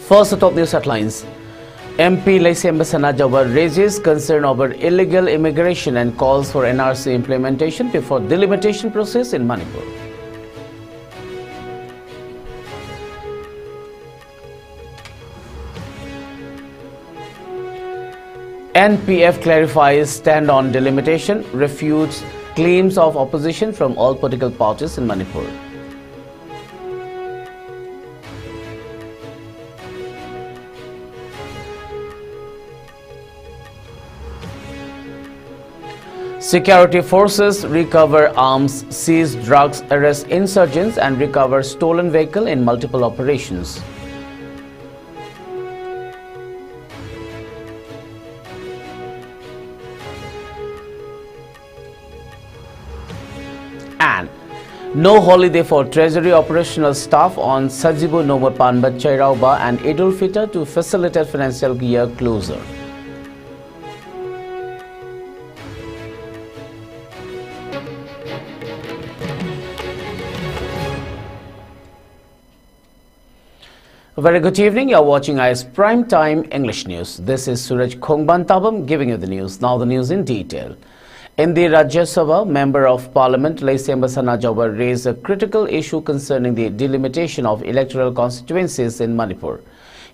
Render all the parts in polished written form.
First, the top news headlines. MP Laisembasana Jawar raises concern over illegal immigration and calls for NRC implementation before delimitation process in Manipur. NPF clarifies stand on delimitation, refutes claims of opposition from all political parties in Manipur. Security forces recover arms, seize drugs, arrest insurgents and recover stolen vehicle in multiple operations. And no holiday for Treasury operational staff on Sajibu Nomor Panbat Chairauba and Idul Fitr to facilitate financial year closure. A very good evening. You are watching IS Prime Time English News. This is Suraj Khongbantabam giving you the news. Now the news in detail. In the Rajya Sabha, Member of Parliament Laisembasana Jawar raised a critical issue concerning the delimitation of electoral constituencies in Manipur.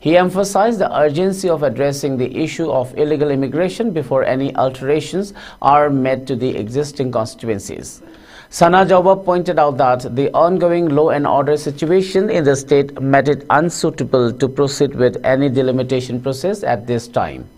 He emphasized the urgency of addressing the issue of illegal immigration before any alterations are made to the existing constituencies. Sana Jawar pointed out that the ongoing law and order situation in the state made it unsuitable to proceed with any delimitation process at this time.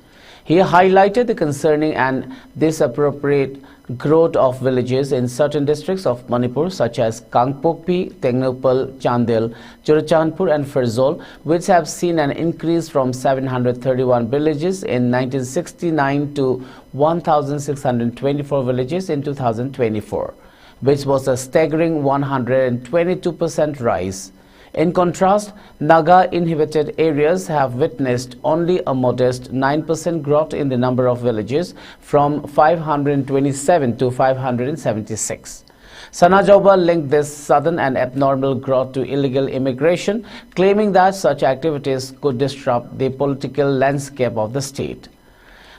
He highlighted the concerning and disappropriate growth of villages in certain districts of Manipur such as Kangpokpi, Tengnopal, Chandel, Churachandpur and Ferzol, which have seen an increase from 731 villages in 1969 to 1,624 villages in 2024. Which was a staggering 122% rise. In contrast, Naga inhabited areas have witnessed only a modest 9% growth in the number of villages from 527 to 576. Sana Jawar linked this sudden and abnormal growth to illegal immigration, claiming that such activities could disrupt the political landscape of the state.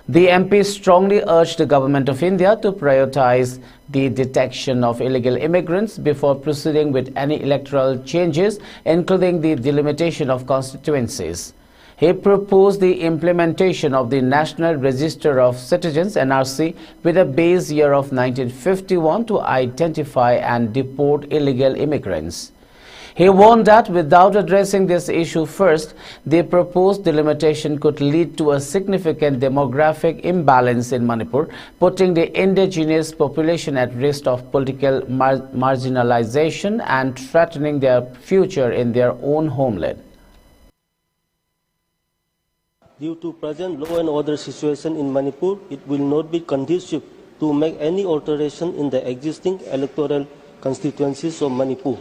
The MP strongly urged the Government of India to prioritize the detection of illegal immigrants before proceeding with any electoral changes, including the delimitation of constituencies. He proposed the implementation of the National Register of Citizens (NRC) with a base year of 1951 to identify and deport illegal immigrants. He warned that without addressing this issue first, the proposed delimitation could lead to a significant demographic imbalance in Manipur, putting the indigenous population at risk of political marginalization and threatening their future in their own homeland. Due to present law and order situation in Manipur, it will not be conducive to make any alteration in the existing electoral constituencies of Manipur.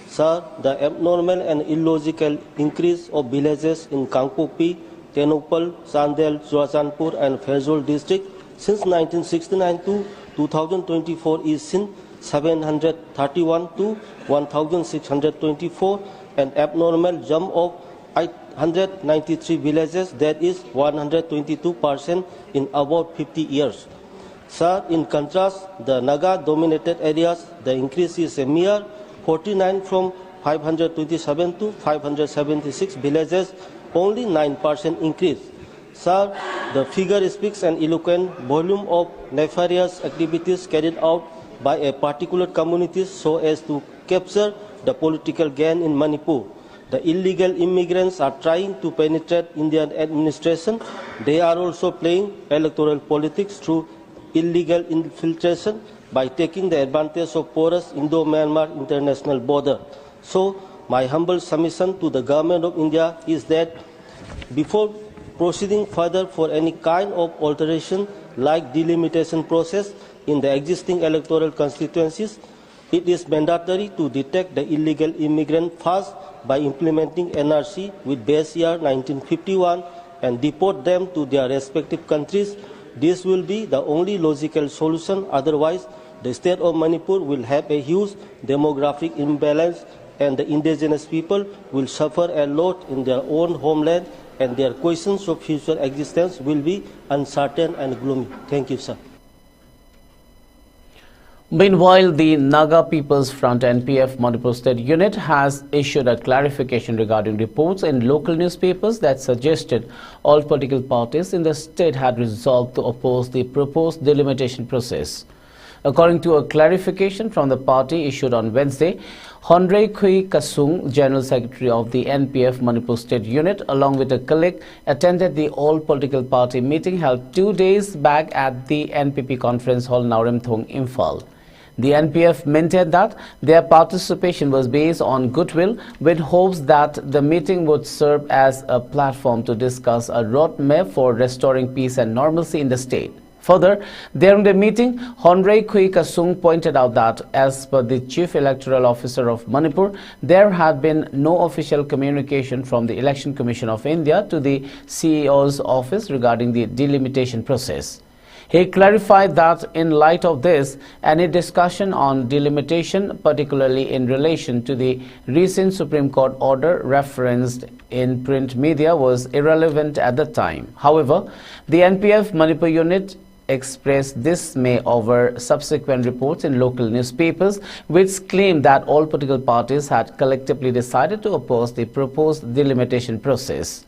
Sir, the abnormal and illogical increase of villages in Kangpokpi, Tenopal, Sandel, Churachandpur and Ferzol district since 1969 to 2024 is since 731 to 1,624, an abnormal jump of 893 villages, that is 122% in about 50 years. Sir, in contrast, the Naga-dominated areas, the increase is a mere 49 from 527 to 576 villages, only 9% increase. Sir, the figure speaks an eloquent volume of nefarious activities carried out by a particular community so as to capture the political gain in Manipur. The illegal immigrants are trying to penetrate Indian administration. They are also playing electoral politics through illegal infiltration by taking the advantage of porous Indo-Myanmar international border. So, my humble submission to the Government of India is that before proceeding further for any kind of alteration like delimitation process in the existing electoral constituencies, it is mandatory to detect the illegal immigrant first by implementing NRC with base year 1951 and deport them to their respective countries. This will be the only logical solution. Otherwise, the state of Manipur will have a huge demographic imbalance and the indigenous people will suffer a lot in their own homeland, and their questions of future existence will be uncertain and gloomy. Thank you, sir. Meanwhile, the Naga People's Front NPF Manipur State Unit has issued a clarification regarding reports in local newspapers that suggested all political parties in the state had resolved to oppose the proposed delimitation process. According to a clarification from the party issued on Wednesday, Honrei Kui Kasung, General Secretary of the NPF Manipur State Unit, along with a colleague, attended the all-political party meeting held 2 days back at the NPP Conference Hall, Nauremthong, Imphal. The NPF maintained that their participation was based on goodwill, with hopes that the meeting would serve as a platform to discuss a roadmap for restoring peace and normalcy in the state. Further, during the meeting, Honrei Kui Kasung pointed out that, as per the Chief Electoral Officer of Manipur, there had been no official communication from the Election Commission of India to the CEO's office regarding the delimitation process. He clarified that in light of this, any discussion on delimitation, particularly in relation to the recent Supreme Court order referenced in print media, was irrelevant at the time. However, the NPF Manipur unit expressed dismay over subsequent reports in local newspapers which claimed that all political parties had collectively decided to oppose the proposed delimitation process.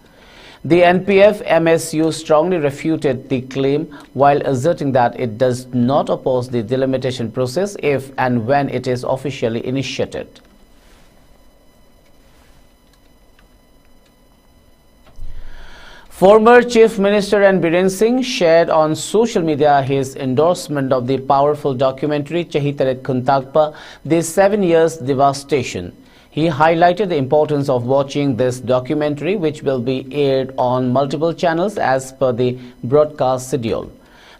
The NPF MSU strongly refuted the claim while asserting that it does not oppose the delimitation process if and when it is officially initiated. Former Chief Minister N. Biren Singh shared on social media his endorsement of the powerful documentary Chahitaret Khuntakpa, The 7 Years Devastation. He highlighted the importance of watching this documentary, which will be aired on multiple channels as per the broadcast schedule.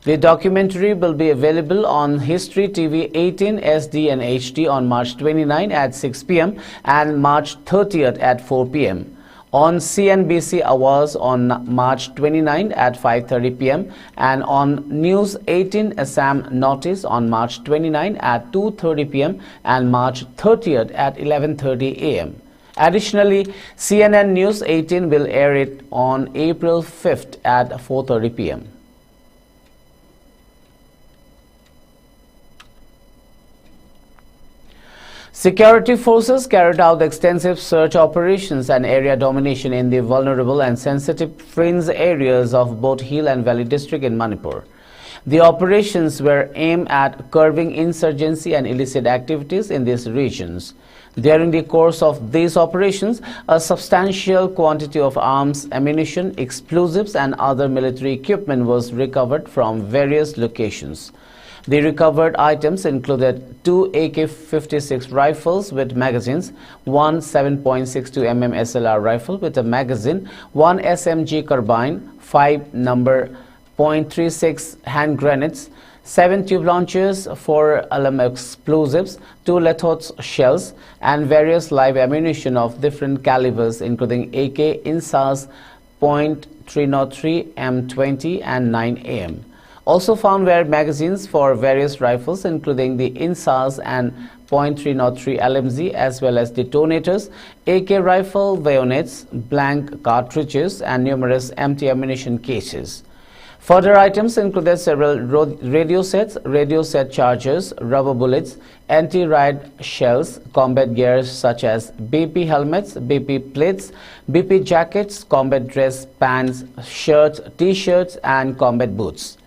The documentary will be available on History TV 18 SD and HD on March 29 at 6 p.m. and March 30th at 4 p.m. on CNBC Awards on March 29 at 5:30 p.m. and on News 18 Assam Notice on March 29 at 2:30 p.m. and March 30th at 11:30 a.m. Additionally, CNN News 18 will air it on April 5th at 4:30 p.m. Security forces carried out extensive search operations and area domination in the vulnerable and sensitive fringe areas of both Hill and Valley district in Manipur. The operations were aimed at curbing insurgency and illicit activities in these regions. During the course of these operations, a substantial quantity of arms, ammunition, explosives and other military equipment was recovered from various locations. The recovered items included 2 AK-56 rifles with magazines, 1 7.62 mm SLR rifle with a magazine, 1 SMG carbine, 5 number .36 hand grenades, 7 tube launchers, 4 alarm explosives, 2 lithods shells, and various live ammunition of different calibers, including AK, INSAS .303, M20, and 9am. Also found were magazines for various rifles, including the INSAS and .303 LMG, as well as detonators, AK rifle bayonets, blank cartridges, and numerous empty ammunition cases. Further items included several radio set chargers, rubber bullets, anti-riot shells, combat gear such as BP helmets, BP plates, BP jackets, combat dress, pants, shirts, t-shirts, and combat boots.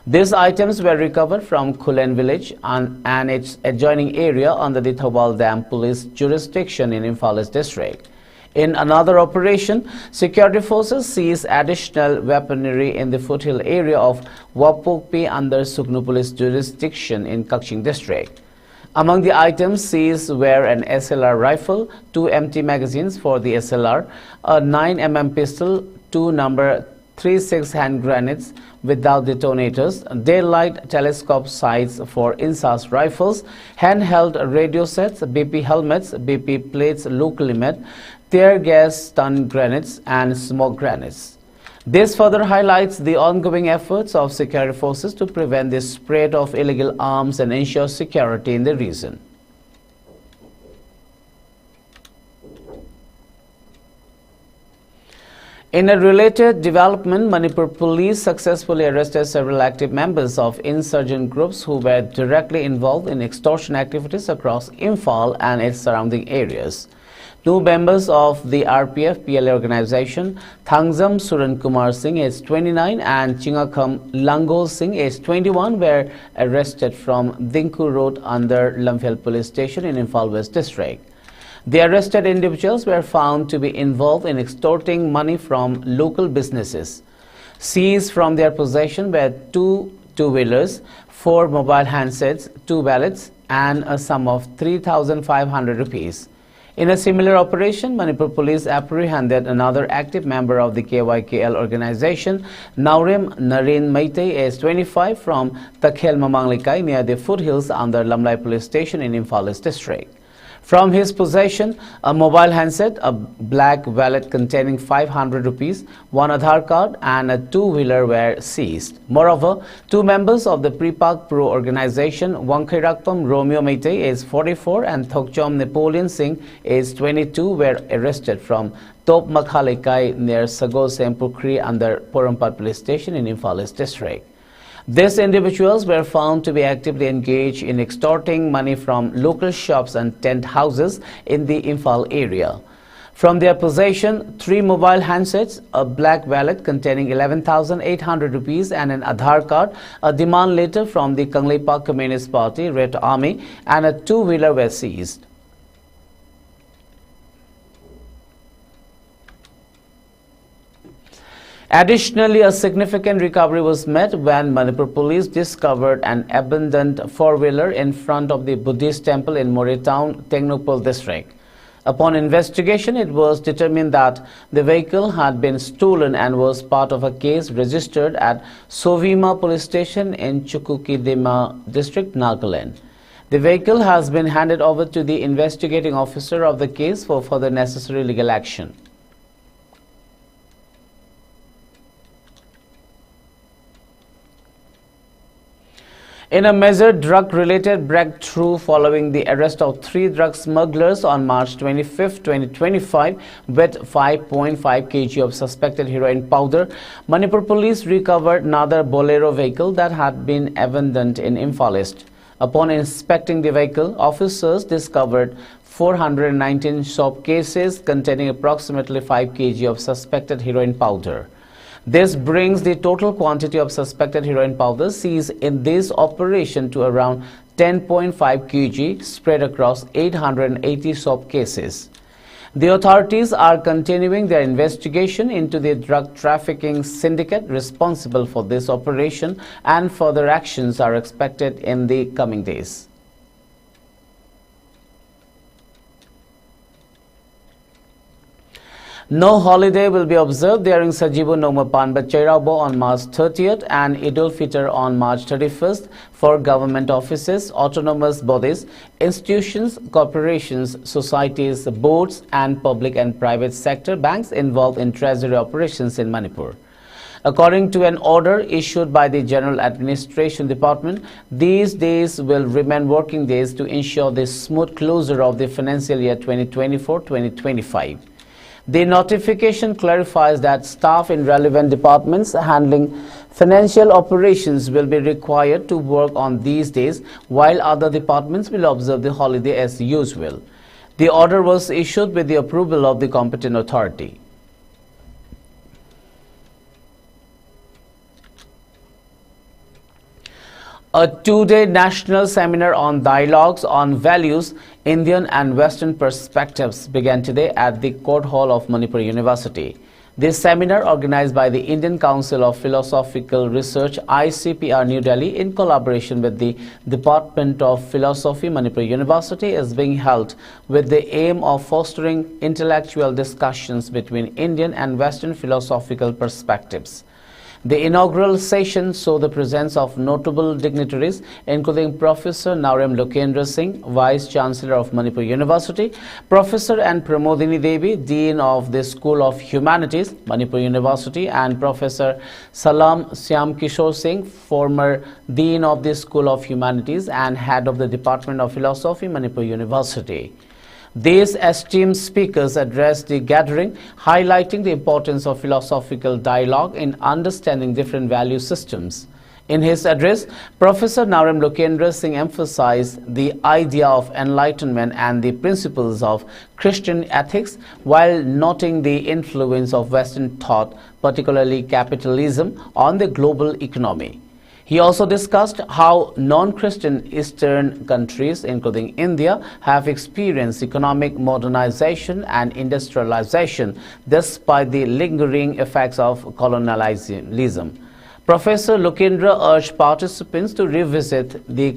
These items were recovered from Kulen village and its adjoining area under the Thobal Dam police jurisdiction in Imphal district. In another operation, security forces seized additional weaponry in the foothill area of Wapokpi under Suknu police jurisdiction in Kakching district. Among the items seized were an SLR rifle, 2 empty magazines for the SLR, a 9mm pistol, 2 number 36 hand grenades without detonators, daylight telescope sights for INSAS rifles, handheld radio sets, BP helmets, BP plates locally made, tear gas stun grenades, and smoke grenades. This further highlights the ongoing efforts of security forces to prevent the spread of illegal arms and ensure security in the region. In a related development, Manipur police successfully arrested several active members of insurgent groups who were directly involved in extortion activities across Imphal and its surrounding areas. Two members of the RPF-PLA organization, Thangzam Suran Kumar Singh, aged 29, and Chingakham Langol Singh, aged 21, were arrested from Dinku Road under Lamphel Police Station in Imphal West District. The arrested individuals were found to be involved in extorting money from local businesses. Seized from their possession were two two-wheelers, 4 mobile handsets, 2 wallets, and a sum of 3,500 rupees. In a similar operation, Manipur police apprehended another active member of the KYKL organization, Naurem Naren Meite, aged 25, from Takhel Mamanglikai near the foothills under Lamlai police station in Imphal East district. From his possession, a mobile handset, a black wallet containing 500 rupees, 1 Aadhaar card, and a two-wheeler were seized. Moreover, 2 members of the Prepak Pro organization, Wangkhairakpam Romeo Meite, aged 44, and Thokchom Napoleon Singh, aged 22, were arrested from Top Makhalikai near Sago Sempukri under Porampat police station in Imphal East district. These individuals were found to be actively engaged in extorting money from local shops and tent houses in the Imphal area. From their possession, 3 mobile handsets, a black wallet containing 11,800 rupees and an Aadhaar card, a demand letter from the Kangleipak Communist Party, Red Army, and a two-wheeler were seized. Additionally, a significant recovery was made when Manipur police discovered an abandoned 4-wheeler in front of the Buddhist temple in More Town, Tengnupal district. Upon investigation, it was determined that the vehicle had been stolen and was part of a case registered at Sovima police station in Chukukidema district, Nagaland. The vehicle has been handed over to the investigating officer of the case for further necessary legal action. In a major drug-related breakthrough following the arrest of 3 drug smugglers on March 25, 2025 with 5.5 kg of suspected heroin powder, Manipur police recovered another Bolero vehicle that had been abandoned in Imphal East. Upon inspecting the vehicle, officers discovered 419 soap cases containing approximately 5 kg of suspected heroin powder. This brings the total quantity of suspected heroin powder seized in this operation to around 10.5 kg spread across 880 soap cases. The authorities are continuing their investigation into the drug trafficking syndicate responsible for this operation, and further actions are expected in the coming days. No holiday will be observed during Sajibu Noma Panbat Chairabo on March 30th and Idul Fitr on March 31st for government offices, autonomous bodies, institutions, corporations, societies, boards, and public and private sector banks involved in treasury operations in Manipur. According to an order issued by the General Administration Department, these days will remain working days to ensure the smooth closure of the financial year 2024-2025. The notification clarifies that staff in relevant departments handling financial operations will be required to work on these days, while other departments will observe the holiday as usual. The order was issued with the approval of the competent authority. A 2-day national seminar on dialogues on values, Indian and Western perspectives began today at the Court Hall of Manipur University. This seminar, organized by the Indian Council of Philosophical Research ICPR New Delhi in collaboration with the Department of Philosophy Manipur University, is being held with the aim of fostering intellectual discussions between Indian and Western philosophical perspectives. The inaugural session saw the presence of notable dignitaries, including Professor Naurem Lokendra Singh, Vice Chancellor of Manipur University, Professor and Pramodini Devi, Dean of the School of Humanities, Manipur University, and Professor Salam Syam Kishore Singh, former Dean of the School of Humanities and Head of the Department of Philosophy, Manipur University. These esteemed speakers addressed the gathering, highlighting the importance of philosophical dialogue in understanding different value systems. In his address, Professor Narem Lokendra Singh emphasized the idea of enlightenment and the principles of Christian ethics while noting the influence of Western thought, particularly capitalism, on the global economy. He also discussed how non-Christian Eastern countries, including India, have experienced economic modernization and industrialization despite the lingering effects of colonialism. Professor Lokendra urged participants to revisit the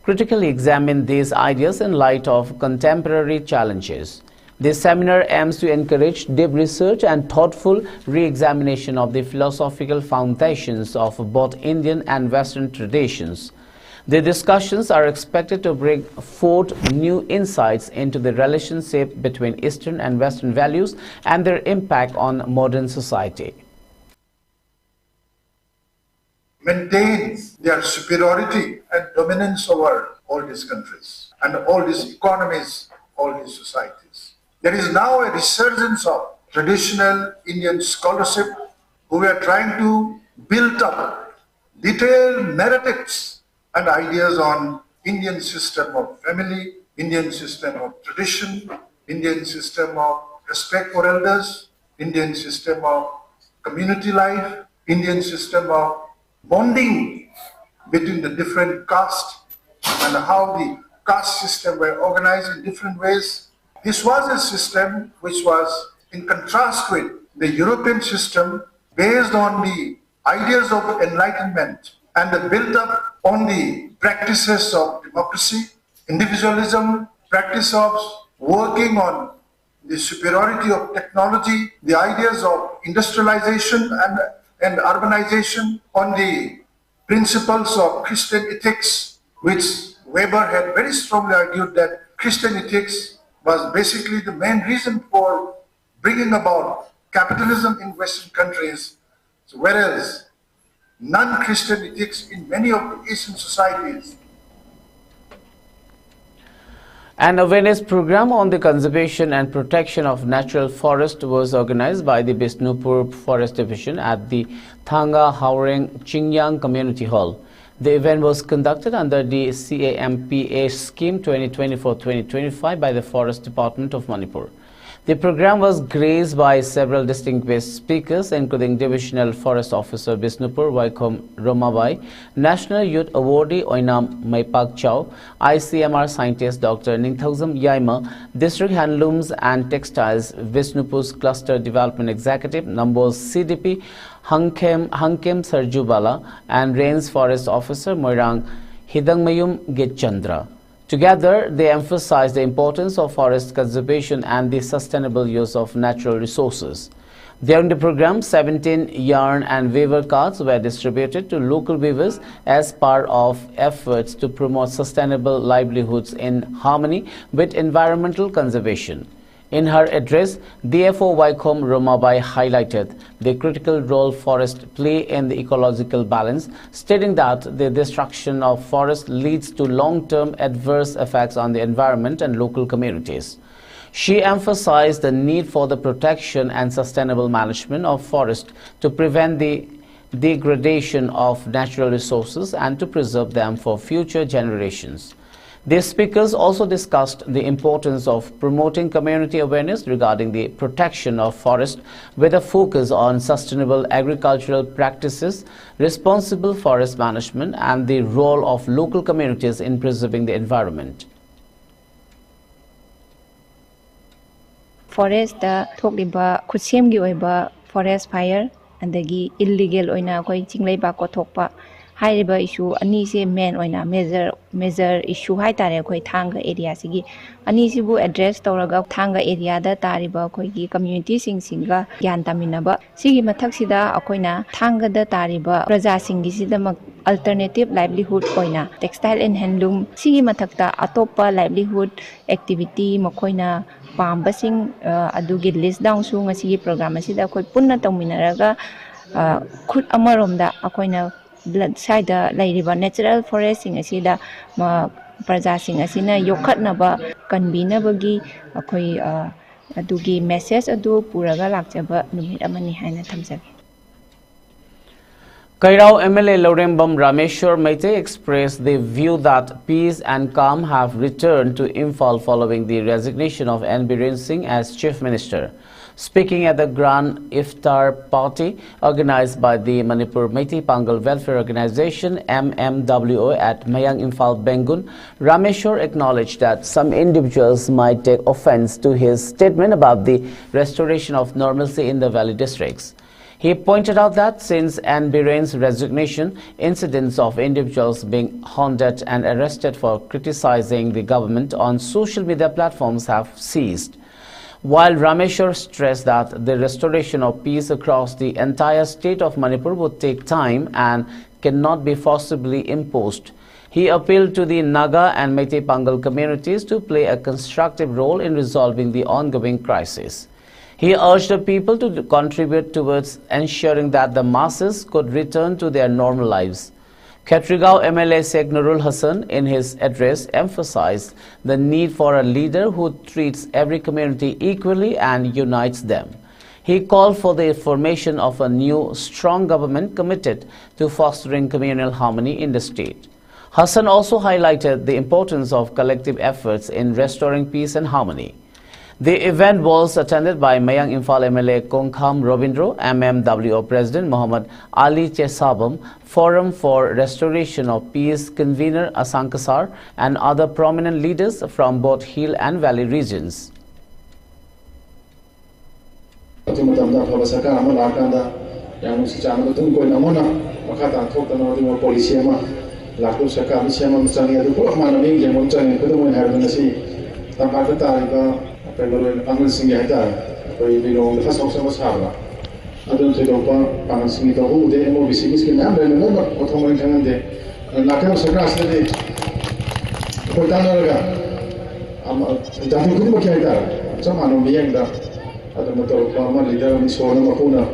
critically examine these ideas in light of contemporary challenges. This seminar aims to encourage deep research and thoughtful re-examination of the philosophical foundations of both Indian and Western traditions. The discussions are expected to bring forth new insights into the relationship between Eastern and Western values and their impact on modern society. Maintains their superiority and dominance over all these countries and all these economies, all these societies. There is now a resurgence of traditional Indian scholarship who are trying to build up detailed narratives and ideas on Indian system of family, Indian system of tradition, Indian system of respect for elders, Indian system of community life, Indian system of bonding between the different castes and how the caste system were organized in different ways. This was a system which was in contrast with the European system based on the ideas of enlightenment and built up on the practices of democracy, individualism, practice of working on the superiority of technology, the ideas of industrialization and urbanization, on the principles of Christian ethics, which Weber had very strongly argued that Christian ethics was basically the main reason for bringing about capitalism in Western countries, whereas non-Christian ethics in many of the Asian societies. An awareness program on the conservation and protection of natural forest was organized by the Bishnupur Forest Division at the Thanga Haureng Chingyang Community Hall. The event was conducted under the CAMPA scheme 2024-2025 by the Forest Department of Manipur. The program was graced by several distinguished speakers, including Divisional Forest Officer Bishnupur Vaikom Romabai, National Youth Awardee Oinam Maipak Chow, ICMR scientist Dr. Ningthauzam Yaima, District Handlooms and Textiles Bishnupur's Cluster Development Executive, Numbers CDP Hangkem Sarjubala, and Rains Forest Officer Moirang Hidangmayum Getchandra. Together, they emphasized the importance of forest conservation and the sustainable use of natural resources. During the program, 17 yarn and weaver cards were distributed to local weavers as part of efforts to promote sustainable livelihoods in harmony with environmental conservation. In her address, DFO Vaikom Romabai highlighted the critical role forests play in the ecological balance, stating that the destruction of forests leads to long-term adverse effects on the environment and local communities. She emphasized the need for the protection and sustainable management of forests to prevent the degradation of natural resources and to preserve them for future generations. These speakers also discussed the importance of promoting community awareness regarding the protection of forests with a focus on sustainable agricultural practices, responsible forest management, and the role of local communities in preserving the environment. Forest thokliba khutsemgi oiba forest fire andagi illegal oina koi chinglaiba ko thokpa hairiba issue ani se main oina major issue hai tare koi thanga area sigi ani sibu address tawraga thanga area da tariba koi gi community singa gyan taminaba sigi mathak sida akoina thanga da tariba praja singi sida alternative livelihood oina textile and handloom sigi mathakta atopa livelihood activity makoina pambasing adugi list down su ngasi program asida koi punna tawminaraga khut amaromda akoina blood side lairiba natural forest sing asida ꯄ꯭ꯔꯖꯥꯁꯤꯡ ꯑꯁꯤꯅ ꯌꯣꯛꯈꯠꯅꯕ ꯀꯟꯕꯤꯅꯕꯒꯤ ꯑꯩꯈꯣꯏ ꯑꯗꯨꯒꯤ message ꯑꯗꯨ ꯄꯨꯔꯒ ꯂꯥꯛꯆꯕ ꯅꯨꯃꯤꯠ ꯑꯃꯅꯤ ꯍꯥꯏꯅ ꯊꯝꯖꯒꯦ. Kairao MLA Lorembam Rameshwar Maite expressed the view that peace and calm have returned to Imphal following the resignation of N. Biren Singh as Chief Minister. Speaking at the Grand Iftar Party organized by the Manipur Meitei Pangal Welfare Organization MMWO at Mayang Imphal Bengun, Rameshwar acknowledged that some individuals might take offense to his statement about the restoration of normalcy in the valley districts. He pointed out that since N. Biren's resignation, incidents of individuals being haunted and arrested for criticizing the government on social media platforms have ceased. While Rameshwar stressed that the restoration of peace across the entire state of Manipur would take time and cannot be forcibly imposed, he appealed to the Naga and Meitei Pangal communities to play a constructive role in resolving the ongoing crisis. He urged the people to contribute towards ensuring that the masses could return to their normal lives. Khetrigao MLA Sheikh Nurul Hassan in his address emphasized the need for a leader who treats every community equally and unites them. He called for the formation of a new, strong government committed to fostering communal harmony in the state. Hassan also highlighted the importance of collective efforts in restoring peace and harmony. The event was attended by Mayang Imphal MLA Kongkham Robindro, MMWO President Muhammad Ali Chesabam, Forum for Restoration of Peace convener Asankasar, and other prominent leaders from both hill and valley regions. Pembangunan pangan singgah itu, koi bilong lepas sama sama. Adun sedopa pangan singgah itu, deh mau bisnis kena, dan mana otomatis jangan deh. Nakal sekarang sedih. Koi tanah lega, jadi itu macam itu. Sama orang biang dah. Adun motor pangan leader ni soalnya makuna.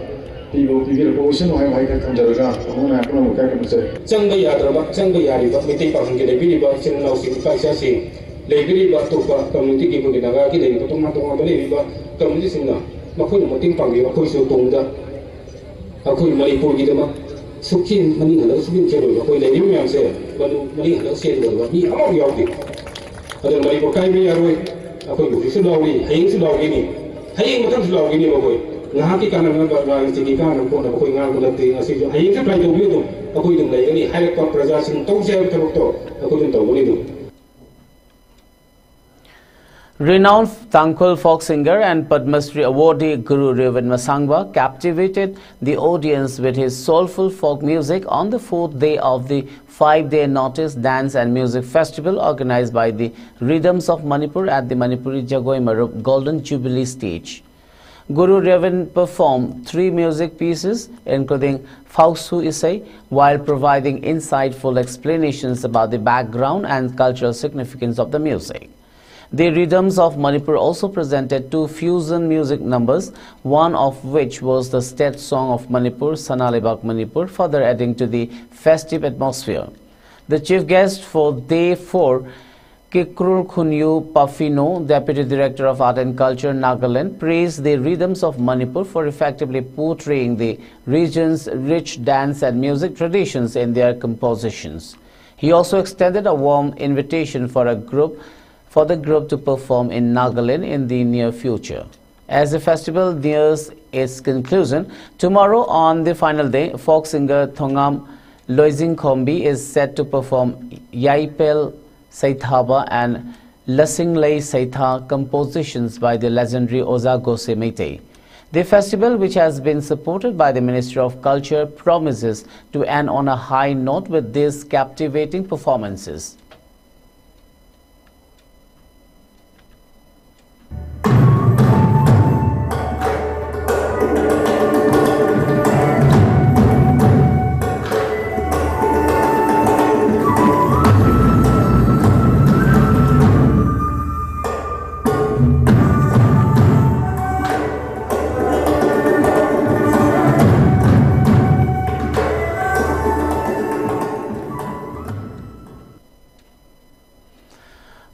Pikir posisi orang yang kan jaga. Mana aku nak kaya macam. Jangan ya, jangan ya, itu meeting pasang kita bini bawa sini nausin kaisa sih. Lebih banyak community kita kita naga kita itu tong lebih banyak community sini. Makoi meeting panggil, makoi sutung dah. Makoi Manipur kita mah sukin mani ada sukin cero, makoi lebih yang saya, baru mani ada saya baru. Ni apa yang awak? Ada Manipur kaya ni arway, makoi bukan sudah awak, hayang sudah awak ni, hayang macam sudah awak ni makoi. Ngah kita kanan bagai segi kanan pun makoi ngah kita tengah segi, hayang kita pelajari dulu tu, makoi tu lagi ni, hayang kau perjalanan sini tahu saya teruk tu, makoi tu tahu boleh tu. Renowned Tangkhul folk singer and Padma Shri awardee Guru Revan Masangwa captivated the audience with his soulful folk music on the fourth day of the 5-day notice dance and music festival organized by the Rhythms of Manipur at the Manipuri Jagoi Marup Golden Jubilee stage. Guru Revan performed 3 music pieces including Fauksu Isai while providing insightful explanations about the background and cultural significance of the music. The Rhythms of Manipur also presented 2 fusion music numbers, one of which was the state song of Manipur, Sanalibak Manipur, further adding to the festive atmosphere. The chief guest for Day 4, Kikrur Khunyu Pafino, Deputy Director of Art and Culture, Nagaland, praised the Rhythms of Manipur for effectively portraying the region's rich dance and music traditions in their compositions. He also extended a warm invitation for the group to perform in Nagaland in the near future. As the festival nears its conclusion, tomorrow on the final day, folk singer Thongam Loizing Khombi is set to perform Yaipel Saithaba and Lasinglei Saitha compositions by the legendary Oza Gose Meitei. The festival, which has been supported by the Ministry of Culture, promises to end on a high note with these captivating performances.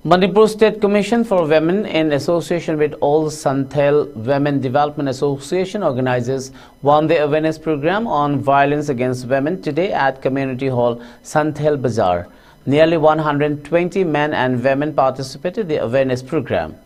Manipur State Commission for Women, in association with All Santhal Women Development Association, organizes one-day awareness program on violence against women today at Community Hall, Santhal Bazaar. Nearly 120 men and women participated in the awareness program.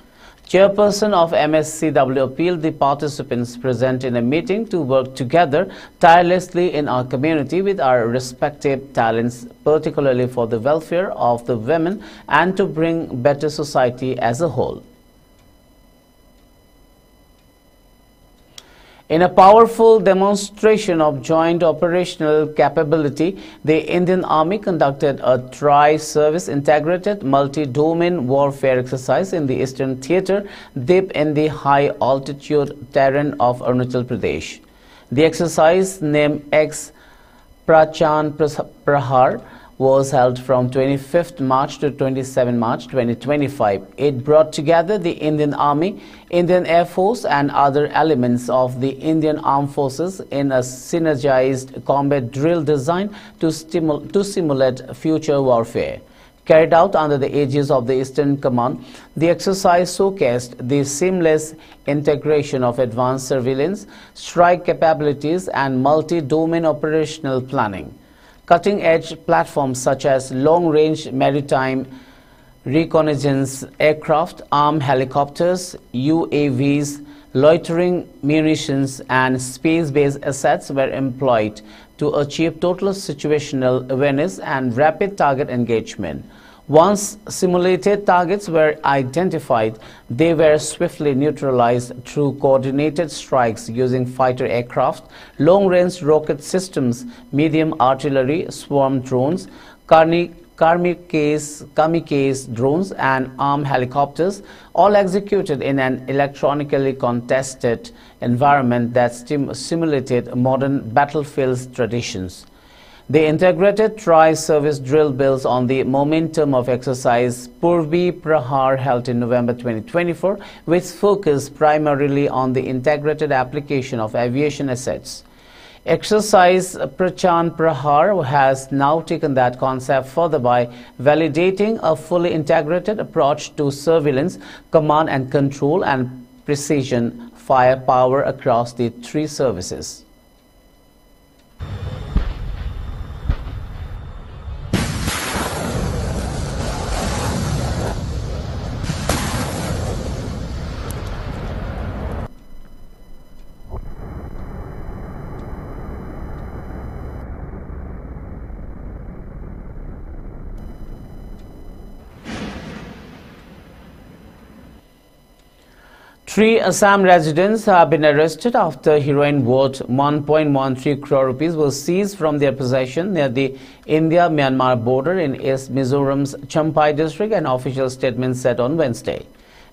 Chairperson of MSCW appealed the participants present in a meeting to work together tirelessly in our community with our respective talents, particularly for the welfare of the women and to bring better society as a whole. In a powerful demonstration of joint operational capability, the Indian Army conducted a tri-service integrated multi-domain warfare exercise in the Eastern Theatre, deep in the high-altitude terrain of Arunachal Pradesh. The exercise, named Prachan Prahar, was held from 25th March to 27 March 2025. It brought together the Indian Army, Indian Air Force and other elements of the Indian Armed Forces in a synergized combat drill designed to simulate future warfare. Carried out under the aegis of the Eastern Command, the exercise showcased the seamless integration of advanced surveillance, strike capabilities and multi-domain operational planning. Cutting-edge platforms such as long-range maritime reconnaissance aircraft, armed helicopters, UAVs, loitering munitions and space-based assets were employed to achieve total situational awareness and rapid target engagement. Once simulated targets were identified, they were swiftly neutralized through coordinated strikes using fighter aircraft, long-range rocket systems, medium artillery, swarm drones, kamikaze drones and armed helicopters, all executed in an electronically contested environment that simulated modern battlefield traditions. The integrated tri-service drill builds on the momentum of exercise Purvi Prahar held in November 2024, which focused primarily on the integrated application of aviation assets. Exercise Prachan Prahar has now taken that concept further by validating a fully integrated approach to surveillance, command and control and precision firepower across the three services. Three Assam residents have been arrested after heroin worth 1.13 crore rupees was seized from their possession near the India-Myanmar border in East Mizoram's Champhai district, an official statement said on Wednesday.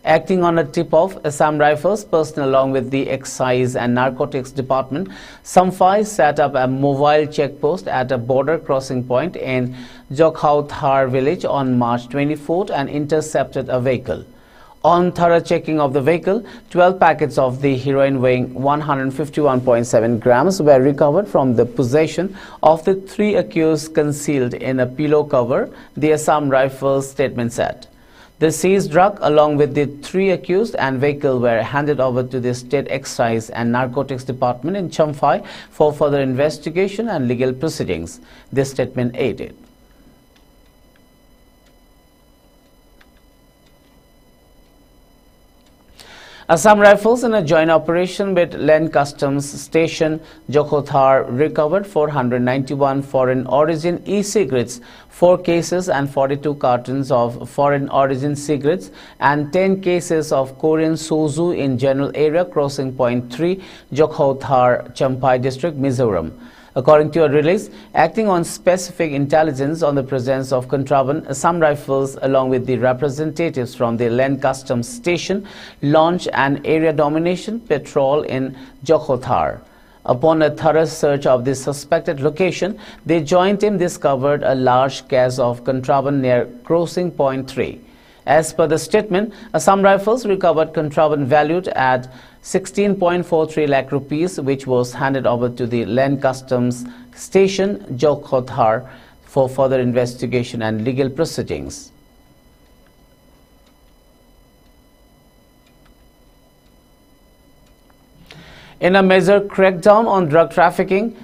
Acting on a tip-off, Assam Rifles personnel along with the Excise and Narcotics Department, Champhai set up a mobile checkpost at a border crossing point in Jokhauthar village on March 24th and intercepted a vehicle. On thorough checking of the vehicle, 12 packets of the heroin weighing 151.7 grams were recovered from the possession of the three accused concealed in a pillow cover, the Assam Rifles statement said. The seized drug along with the three accused and vehicle were handed over to the State Excise and Narcotics Department in Champhai for further investigation and legal proceedings, this statement added. Assam Rifles, in a joint operation with Land Customs Station Jokhothar, recovered 491 foreign origin e-cigarettes, 4 cases and 42 cartons of foreign origin cigarettes and 10 cases of Korean soju in general area crossing point 3 Jokhothar, Champhai district, Mizoram. According to a release, acting on specific intelligence on the presence of contraband, Assam Rifles, along with the representatives from the Land Customs Station, launched an area domination patrol in Jokhothar. Upon a thorough search of the suspected location, the joint team discovered a large cache of contraband near crossing point 3. As per the statement, Assam Rifles recovered contraband valued at 16.43 lakh rupees, which was handed over to the Land Customs Station Jokhothar for further investigation and legal proceedings. In a major crackdown on drug trafficking,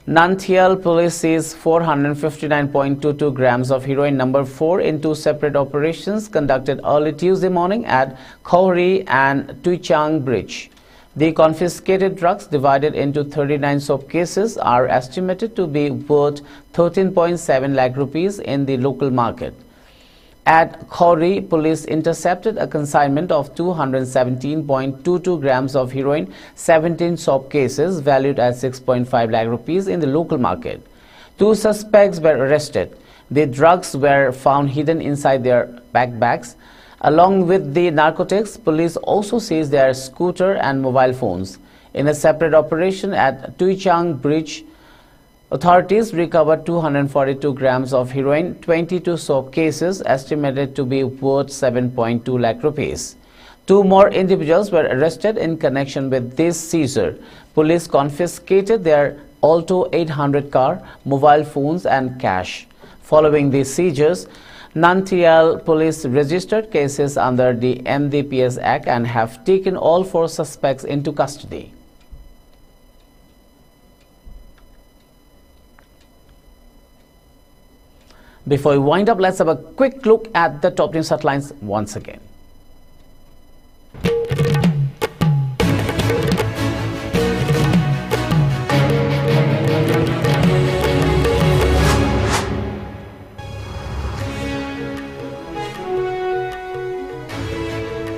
Nantial police seized 459.22 grams of heroin number 4 in two separate operations conducted early Tuesday morning at Khoury and Tuichang Bridge. The confiscated drugs, divided into 39 soap cases, are estimated to be worth 13.7 lakh rupees in the local market. At Khoury, police intercepted a consignment of 217.22 grams of heroin, 17 soap cases valued at 6.5 lakh rupees in the local market. Two suspects were arrested. The drugs were found hidden inside their backpacks. Along with the narcotics, police also seized their scooter and mobile phones. In a separate operation at Tuichang Bridge, authorities recovered 242 grams of heroin, 22 soap cases estimated to be worth 7.2 lakh rupees. Two more individuals were arrested in connection with this seizure. Police confiscated their Alto 800 car, mobile phones and cash. Following these seizures, Nantial police registered cases under the MDPS Act and have taken all four suspects into custody. Before we wind up, let's have a quick look at the top news headlines once again.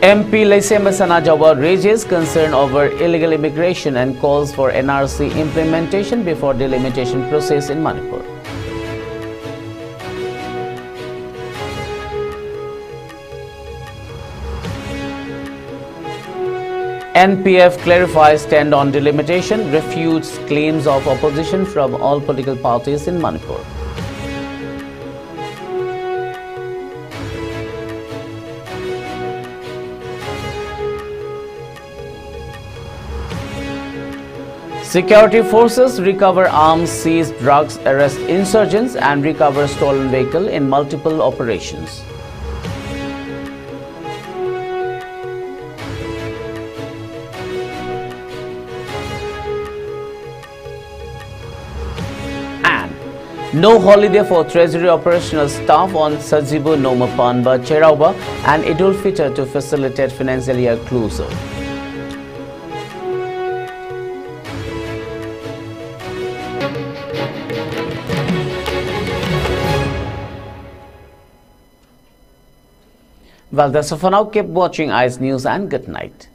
MP Laisema Sanajawa raises concern over illegal immigration and calls for NRC implementation before delimitation process in Manipur. NPF clarifies stand on delimitation, refutes claims of opposition from all political parties in Manipur. Security forces recover arms, seize drugs, arrest insurgents and recover stolen vehicle in multiple operations. And no holiday for Treasury operational staff on Sajibu Noma Panba Cherauba and Idul Fitr to facilitate financial year closure. Well, that's all for now. Keep watching ICE News and good night.